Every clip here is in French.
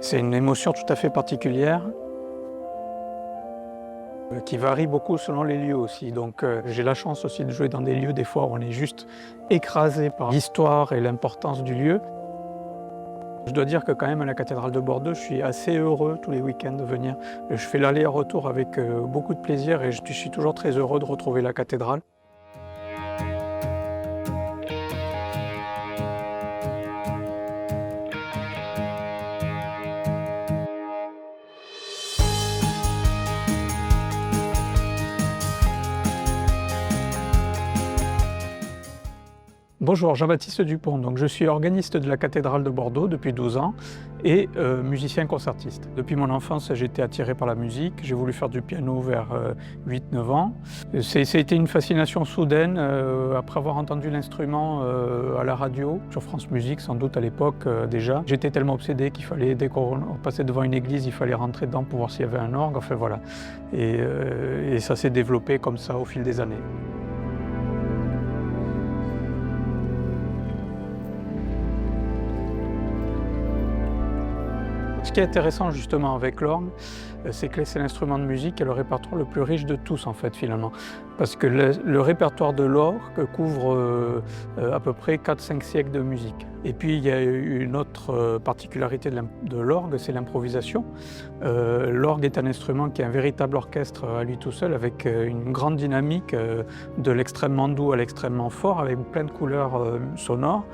C'est une émotion tout à fait particulière qui varie beaucoup selon les lieux aussi. Donc j'ai la chance aussi de jouer dans des lieux des fois où on est juste écrasé par l'histoire et l'importance du lieu. Je dois dire que quand même à la cathédrale de Bordeaux, je suis assez heureux tous les week-ends de venir. Je fais l'aller-retour avec beaucoup de plaisir et je suis toujours très heureux de retrouver la cathédrale. Bonjour, Jean-Baptiste Dupont. Donc, je suis organiste de la cathédrale de Bordeaux depuis 12 ans et musicien concertiste. Depuis mon enfance, j'ai été attiré par la musique. J'ai voulu faire du piano vers 8-9 ans. C'était une fascination soudaine après avoir entendu l'instrument à la radio, sur France Musique sans doute à l'époque déjà. J'étais tellement obsédé qu'il fallait, dès qu'on passait devant une église, il fallait rentrer dedans pour voir s'il y avait un orgue. Enfin voilà. Et ça s'est développé comme ça au fil des années. Ce qui est intéressant justement avec l'orgue, c'est que c'est l'instrument de musique qui est le répertoire le plus riche de tous en fait finalement. Parce que le répertoire de l'orgue couvre à peu près 4-5 siècles de musique. Et puis il y a une autre particularité de l'orgue, c'est l'improvisation. L'orgue est un instrument qui est un véritable orchestre à lui tout seul, avec une grande dynamique de l'extrêmement doux à l'extrêmement fort, avec plein de couleurs sonores.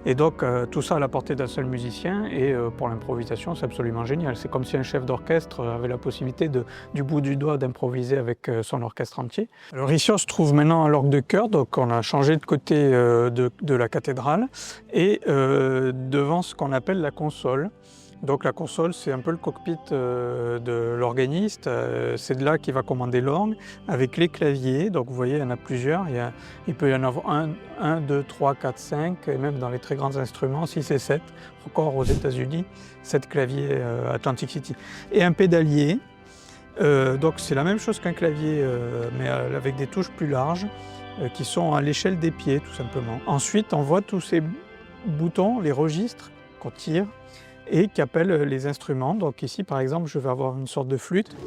Et donc tout ça à la portée d'un seul musicien, et pour l'improvisation c'est absolument génial. C'est comme si un chef d'orchestre avait la possibilité du bout du doigt d'improviser avec son orchestre entier. Alors ici on se trouve maintenant à l'orgue de chœur, donc on a changé de côté de la cathédrale, et devant ce qu'on appelle la console. Donc la console, c'est un peu le cockpit de l'organiste, c'est de là qu'il va commander l'orgue, avec les claviers. Donc vous voyez, il y en a plusieurs, il peut y en avoir 1, 2, 3, 4, 5, et même dans les très grands instruments, 6 et 7, encore aux États-Unis, 7 claviers Atlantic City. Et un pédalier, donc c'est la même chose qu'un clavier, mais avec des touches plus larges, qui sont à l'échelle des pieds, tout simplement. Ensuite, on voit tous ces boutons, les registres qu'on tire, et qui appellent les instruments. Donc ici, par exemple, je vais avoir une sorte de flûte.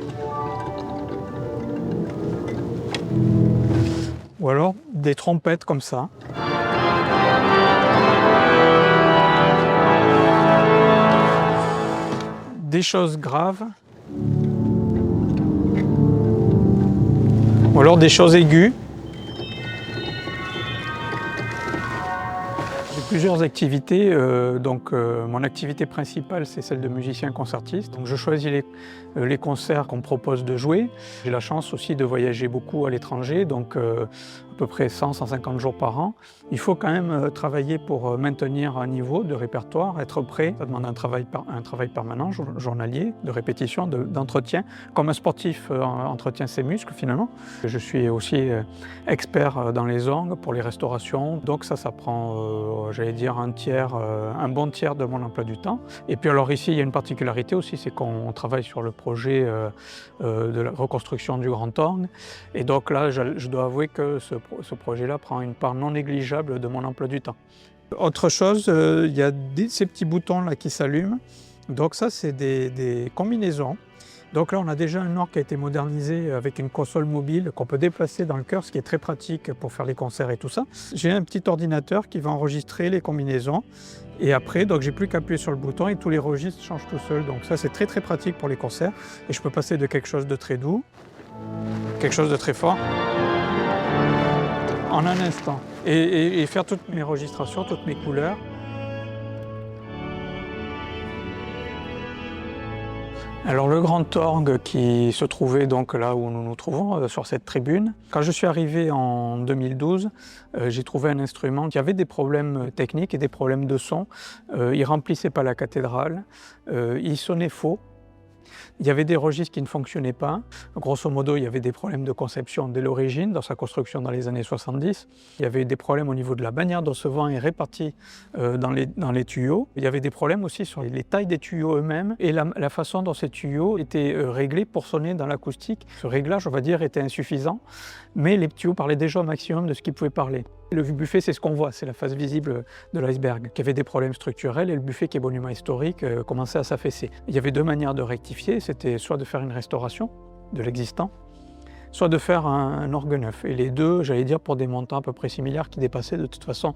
Ou alors des trompettes comme ça. Des choses graves. Ou alors des choses aiguës. Plusieurs activités, mon activité principale c'est celle de musicien concertiste. Donc je choisis les concerts qu'on me propose de jouer. J'ai la chance aussi de voyager beaucoup à l'étranger, donc à peu près 100-150 jours par an. Il faut quand même travailler pour maintenir un niveau de répertoire, être prêt. Ça demande un travail permanent, journalier, de répétition, d'entretien. Comme un sportif entretient ses muscles finalement. Je suis aussi expert dans les orgues pour les restaurations, donc ça prend j'allais dire un bon tiers de mon emploi du temps. Et puis alors ici, il y a une particularité aussi, c'est qu'on travaille sur le projet de la reconstruction du grand orgue. Et donc là, je dois avouer que ce projet-là prend une part non négligeable de mon emploi du temps. Autre chose, il y a ces petits boutons là qui s'allument. Donc ça, c'est des combinaisons. Donc là, on a déjà un orgue qui a été modernisé avec une console mobile qu'on peut déplacer dans le chœur, ce qui est très pratique pour faire les concerts et tout ça. J'ai un petit ordinateur qui va enregistrer les combinaisons. Et après, donc j'ai plus qu'à appuyer sur le bouton et tous les registres changent tout seuls. Donc ça, c'est très très pratique pour les concerts. Et je peux passer de quelque chose de très doux, quelque chose de très fort, en un instant. Et faire toutes mes enregistrations, toutes mes couleurs. Alors le grand orgue qui se trouvait donc là où nous nous trouvons, sur cette tribune. Quand je suis arrivé en 2012, j'ai trouvé un instrument qui avait des problèmes techniques et des problèmes de son. Il ne remplissait pas la cathédrale, il sonnait faux. Il y avait des registres qui ne fonctionnaient pas. Grosso modo, il y avait des problèmes de conception dès l'origine, dans sa construction dans les années 70. Il y avait des problèmes au niveau de la bannière d'eau ce vent est répartie dans les tuyaux. Il y avait des problèmes aussi sur les tailles des tuyaux eux-mêmes et la façon dont ces tuyaux étaient réglés pour sonner dans l'acoustique. Ce réglage, on va dire, était insuffisant, mais les tuyaux parlaient déjà au maximum de ce qu'ils pouvaient parler. Le buffet, c'est ce qu'on voit, c'est la face visible de l'iceberg, qui avait des problèmes structurels et le buffet, qui est monument historique, commençait à s'affaisser. Il y avait deux manières de rectifier, c'était soit de faire une restauration de l'existant, soit de faire un orgue neuf. Et les deux, j'allais dire, pour des montants à peu près similaires qui dépassaient de toute façon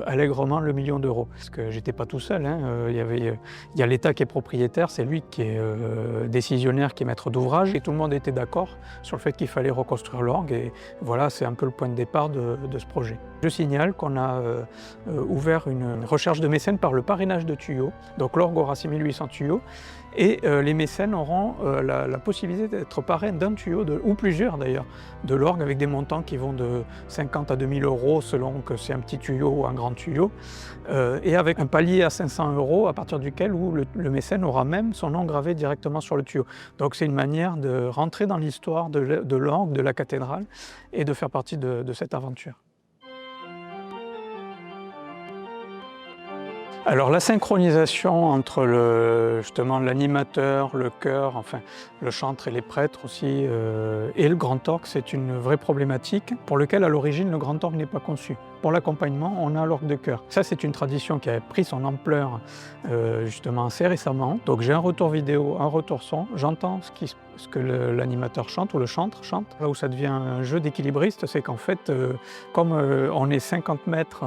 allègrement le million d'euros. Parce que j'étais pas tout seul, hein. Il y a l'État qui est propriétaire, c'est lui qui est décisionnaire, qui est maître d'ouvrage, et tout le monde était d'accord sur le fait qu'il fallait reconstruire l'orgue, et voilà, c'est un peu le point de départ de ce projet. Je signale qu'on a ouvert une recherche de mécènes par le parrainage de tuyaux. Donc l'orgue aura 6800 tuyaux, et les mécènes auront la possibilité d'être parrains d'un tuyau, ou plusieurs d'ailleurs, de l'orgue, avec des montants qui vont de 50 à 2000 euros selon que c'est un petit tuyau ou un grand tuyau, et avec un palier à 500 euros à partir duquel le mécène aura même son nom gravé directement sur le tuyau. Donc c'est une manière de rentrer dans l'histoire de l'orgue, de la cathédrale, et de faire partie de cette aventure. Alors la synchronisation entre justement l'animateur, le chœur, enfin le chantre et les prêtres aussi, et le grand orgue, c'est une vraie problématique pour laquelle à l'origine le grand orgue n'est pas conçu. Pour l'accompagnement, on a l'orgue de chœur. Ça, c'est une tradition qui a pris son ampleur justement assez récemment. Donc j'ai un retour vidéo, un retour son, j'entends ce que l'animateur chante ou le chantre chante. Là où ça devient un jeu d'équilibriste, c'est qu'en fait, comme on est 50 mètres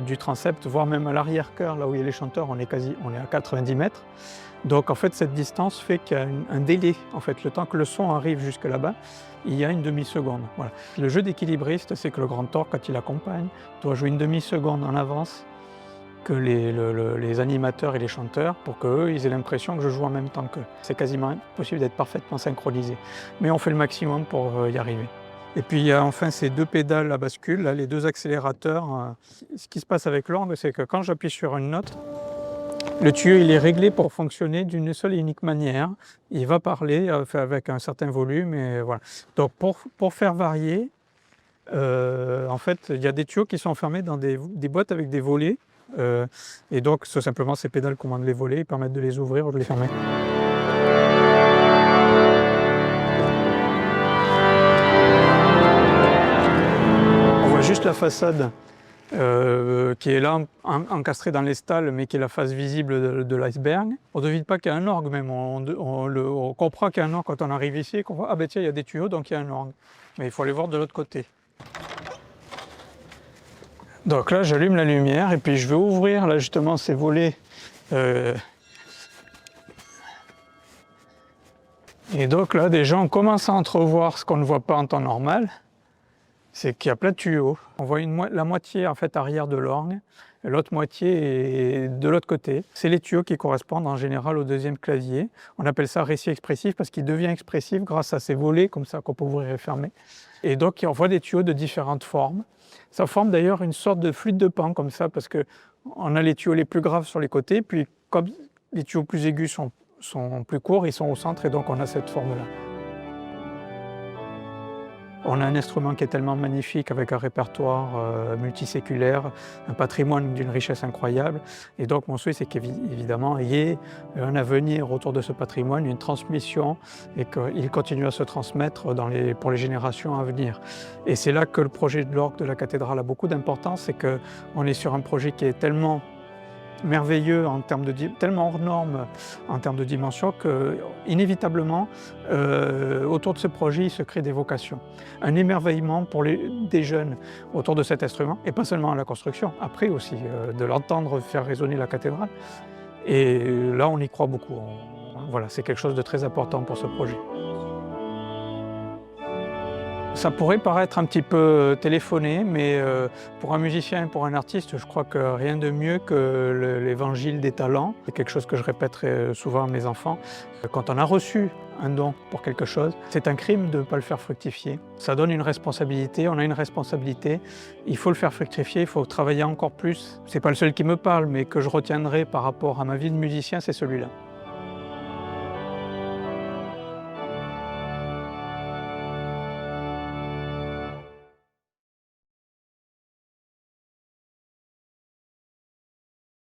du transept, voire même à l'arrière-chœur, là où il y a les chanteurs, on est à 90 mètres. Donc en fait, cette distance fait qu'il y a un délai. En fait, le temps que le son arrive jusque là-bas, il y a une demi-seconde. Voilà. Le jeu d'équilibriste, c'est que le grand orgue, quand il accompagne, doit jouer une demi-seconde en avance que les animateurs et les chanteurs, pour qu'eux, ils aient l'impression que je joue en même temps qu'eux. C'est quasiment impossible d'être parfaitement synchronisé. Mais on fait le maximum pour y arriver. Et puis il y a enfin ces deux pédales à bascule, là, les deux accélérateurs. Ce qui se passe avec l'orgue, c'est que quand j'appuie sur une note, le tuyau il est réglé pour fonctionner d'une seule et unique manière. Il va parler avec un certain volume, et voilà. Donc pour faire varier, en fait, il y a des tuyaux qui sont enfermés dans des boîtes avec des volets. Et donc, tout simplement, ces pédales commandent les volets, ils permettent de les ouvrir ou de les fermer. Juste la façade qui est là encastrée dans les stalles, mais qui est la face visible de l'iceberg. On ne devine pas qu'il y a un orgue même, on comprend qu'il y a un orgue quand on arrive ici, qu'on voit, ah ben tiens, il y a des tuyaux, donc il y a un orgue. Mais il faut aller voir de l'autre côté. Donc là, j'allume la lumière et puis je vais ouvrir là justement ces volets. Et donc là, déjà, on commence à entrevoir ce qu'on ne voit pas en temps normal. C'est qu'il y a plein de tuyaux. On voit la moitié en fait arrière de l'orgue, et l'autre moitié est de l'autre côté. C'est les tuyaux qui correspondent en général au deuxième clavier. On appelle ça récit expressif parce qu'il devient expressif grâce à ces volets comme ça qu'on peut ouvrir et fermer. Et donc on voit des tuyaux de différentes formes. Ça forme d'ailleurs une sorte de flûte de Pan comme ça, parce qu'on a les tuyaux les plus graves sur les côtés, puis comme les tuyaux plus aigus sont plus courts, ils sont au centre, et donc on a cette forme-là. On a un instrument qui est tellement magnifique, avec un répertoire multiséculaire, un patrimoine d'une richesse incroyable. Et donc mon souhait, c'est qu'évidemment, il y ait un avenir autour de ce patrimoine, une transmission, et qu'il continue à se transmettre pour les générations à venir. Et c'est là que le projet de l'orgue de la cathédrale a beaucoup d'importance, c'est qu'on est sur un projet qui est tellement merveilleux, tellement hors norme en termes de dimension, que inévitablement autour de ce projet il se crée des vocations. Un émerveillement pour des jeunes autour de cet instrument, et pas seulement à la construction, après aussi de l'entendre faire résonner la cathédrale. Et là on y croit beaucoup. Voilà, c'est quelque chose de très important pour ce projet. Ça pourrait paraître un petit peu téléphoné, mais pour un musicien et pour un artiste, je crois que rien de mieux que l'évangile des talents. C'est quelque chose que je répéterai souvent à mes enfants. Quand on a reçu un don pour quelque chose, c'est un crime de ne pas le faire fructifier. Ça donne une responsabilité, on a une responsabilité, il faut le faire fructifier, il faut travailler encore plus. C'est pas le seul qui me parle, mais que je retiendrai par rapport à ma vie de musicien, c'est celui-là.